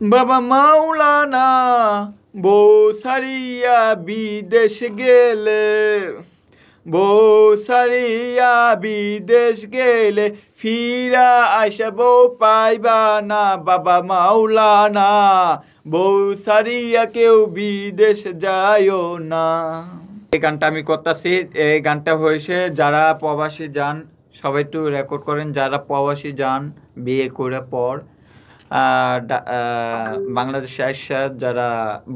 বাবা মাওলানা বউ সারিয়া বিদেশ গেলে, বউ সারিয়া বিদেশ গেলে ফিরা আইসা বউ পাইবা না। বাবা মাওলানা বউ সারিয়া কেউ বিদেশ যায়ও না। এই গানটা আমি করতেছি। এই গানটা হয়েছে যারা প্রবাসী যান সবাই একটু রেকর্ড করেন, যারা প্রবাসী যান বিয়ে করে পর বাংলাদেশে আসা যারা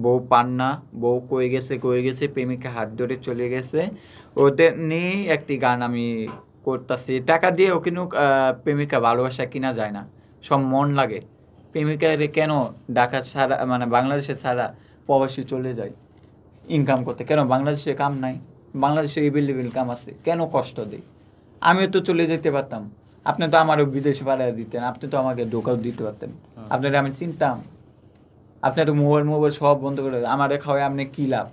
বউ পান না, বউ কয়ে গেছে প্রেমিকা হাত ধরে চলে গেছে, ওদের নিয়ে একটি গান আমি করতেছি। টাকা দিয়ে কিন্তু প্রেমিকা ভালোবাসা কিনা যায় না, সব মন লাগে। প্রেমিকারে কেন ঢাকা ছাড়া মানে বাংলাদেশে ছাড়া প্রবাসী চলে যায় ইনকাম করতে? কেন বাংলাদেশে কাম নাই? বাংলাদেশে এভেলেবেল কাম আছে, কেন কষ্ট দেয়? আমিও তো চলে যেতে পারতাম, আপনি তো আমারও বিদেশে পাঠিয়ে দিতেন, আপনি তো আমাকে ধোকাও দিতে পারতেন। আপনারা আমি চিনতাম? আপনি তো মোবাইল সব বন্ধ করে আমারে খাওয়াই, আপনি কি লাভ?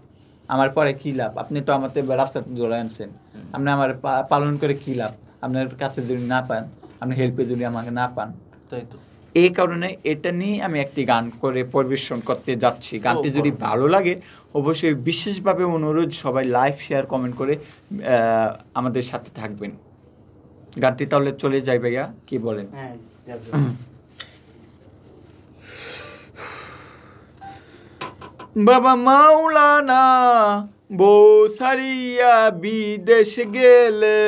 আমার পরে কি লাভ? আপনি তো আমাদের রাস্তাতে ধরে আনছেন, আপনি আমার পালন করে কি লাভ? আপনার কাছে যদি না পান, আপনি হেল্পে যদি আমাকে না পান, তাই তো। এই কারণে এটা নিয়ে আমি একটি গান করে পরিবেশন করতে যাচ্ছি। গানটি যদি ভালো লাগে অবশ্যই বিশেষভাবে অনুরোধ সবাই লাইক শেয়ার কমেন্ট করে আমাদের সাথে থাকবেন। গানটি তাহলে চলে যাই ভাইয়া, কি বলেন? বাবা মাওলানা বউ সারিয়া বিদেশ গেলে,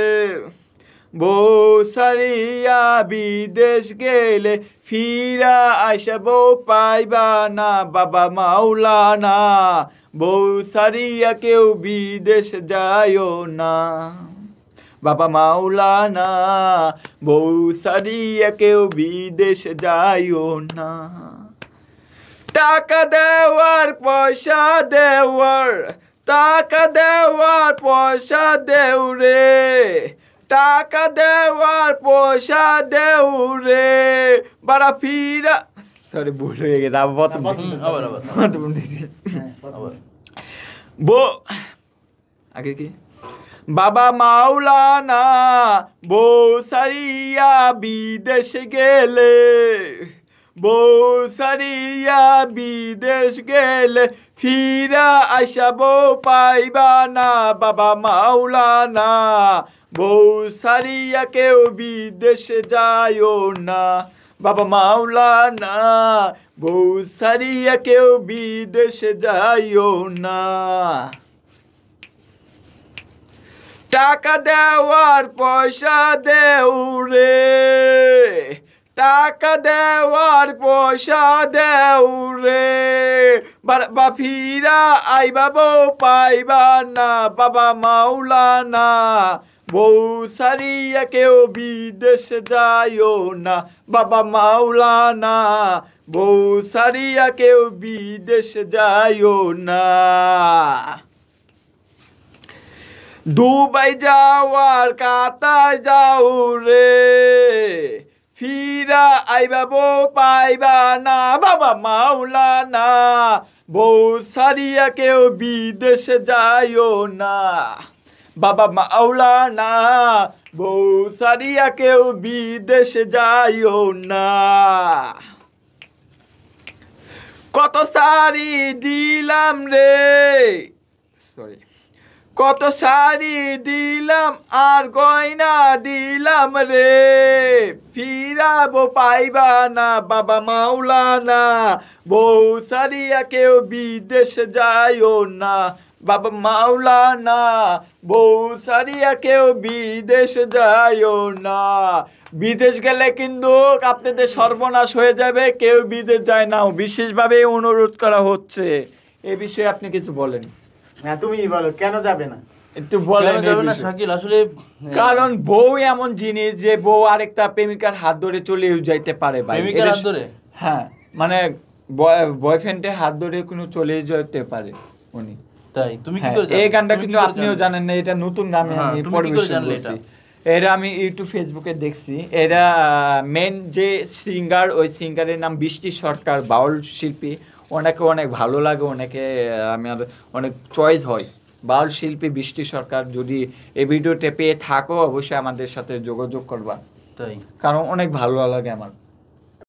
বউ সারিয়া বিদেশ গেলে ফিরা আইসা বউ পাইবা না। বাবা মাওলানা বউ সারিয়া কেউ বিদেশ যায়ও না। বাবা মাওলানা বউ সারিয়া কেউ বিদেশ যায়ও না। টাকা দেওয়ার পয়সা দেওয়ার, টাকা দেওয়ার পয়সা দেও রে, টাকা দেওয়ার পয়সা দেও রে, বারা ফিরা সরি ভুল হয়ে গেছে আগে কি। বাবা মাওলানা বউ সারিয়া বিদেশ গেলে, বউ সারিয়া বিদেশ গেলে ফিরা আইসা বউ পাইবা না। বাবা মাওলানা বউ সারিয়া কেউ বিদেশ যায়ও না। বাবা মাওলানা বউ সারিয়া কেউ বিদেশ যায়ও না। টাকা দেওয়ার পয়সা দেও রে, টাকা দেওয়ার পয়সা দেও রে, বা ফিরা আইবা বউ পাইবা না। বাবা মাওলানা বউ সারিয়া কেউ বিদেশ যায়ও না। বাবা মাওলানা বউ সারিয়া কেউ বিদেশ যায়ও না। দুবাই যাওয়ার কাতার যাও রে, ফিরা আইবা বউ পাইবা না। বাবা মাওলানা বউ সারিয়া কেউ বিদেশ যায়ও না। বাবা মাওলানা বউ সারিয়া কেউ বিদেশ যায়ও না। কত শাড়ি দিলাম রে, সরি, কত শাড়ি দিলাম আর গয়না দিলাম রে, ফিরাবো পাইবা না। বাবা মাওলানা বউ সারিয়া কেউ বিদেশ যায়ও না। বাবা মাওলানা বউ সারিয়া কেউ বিদেশ যায়ও না। বিদেশ গেলে কিন্তু আপনাদের সর্বনাশ হয়ে যাবে, কেউ বিদেশ যায় না, বিশেষভাবে অনুরোধ করা হচ্ছে। এ বিষয়ে আপনি কিছু বলেন। হ্যাঁ তুমি বলো কেন যাবে না, একটু বলেন। যাবে না শাকিল, আসলে কারণ বউ এমন জিনিস যে বউ আরেকটা প্রেমিকার হাত ধরে চলে যাইতে পারে ভাই। প্রেমিকার হাত ধরে? হ্যাঁ, মানে বয়ফ্রেন্ডের হাত ধরে কোনো চলে যেতে পারে উনি। তাই তুমি কি করে জানো? এই গানটা কিন্তু আপনিও জানেন না, এটা নতুন গান আমি পরিবেশন করছি। এরা আমি ইউটিউব ফেসবুকে দেখছি। এরা মেন যে সিঙ্গার, ওই সিঙ্গারের নাম বৃষ্টি সরকার, বাউল শিল্পী। ওনাকে অনেক ভালো লাগে, ওনাকে আমার অনেক চয়েস হয়। বাউল শিল্পী বৃষ্টি সরকার, যদি এই ভিডিওতে পেয়ে থাকো অবশ্যই আমাদের সাথে যোগাযোগ করবা, তাই কারণ অনেক ভালো লাগে আমার।